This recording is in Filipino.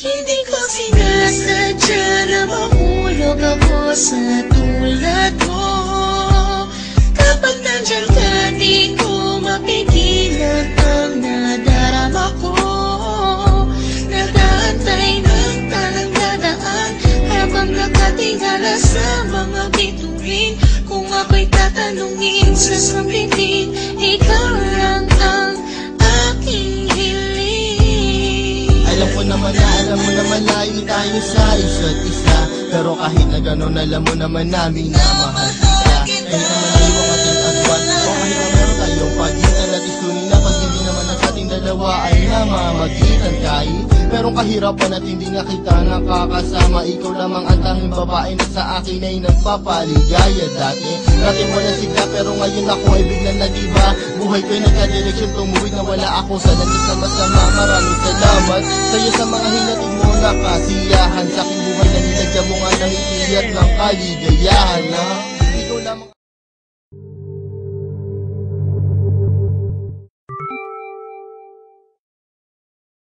Hindi ko sinasadya na mahulog ako sa tulad mo. Kapag nandyan ka, di ko mapigilan ang nadarama ko. Nag-aantay ng talang dadaan habang nakatingala sa mga bituin. Kung ako'y tatanungin sa sambitin, ikaw lang ang aking hiling. Alam mo naman layo tayo sa isa't isa, pero kahit na gano'n alam mo naman namin na mahal kita. Kahit naman iwang ating agwan, o kahit na meron tayong pagitan, at isunin na pag hindi naman ang ating dalawa ay namamagitan kahit merong kahirapan at hindi nga kita nakakasama. Ikaw lamang ang tanging babae na sa akin ay nagpapaligaya. Dati wala sigla pero ngayon ako ay biglang nag-iba. Buhay ko'y nagka-direksyon, tumuwid na wala ako sa langis na masama. Maraming salamat sa'yo sa mga hinatid mo na kasiyahan. Sa aking buhay na nilagyan mo nga ng itiyak ng kaligayahan na ikaw lamang.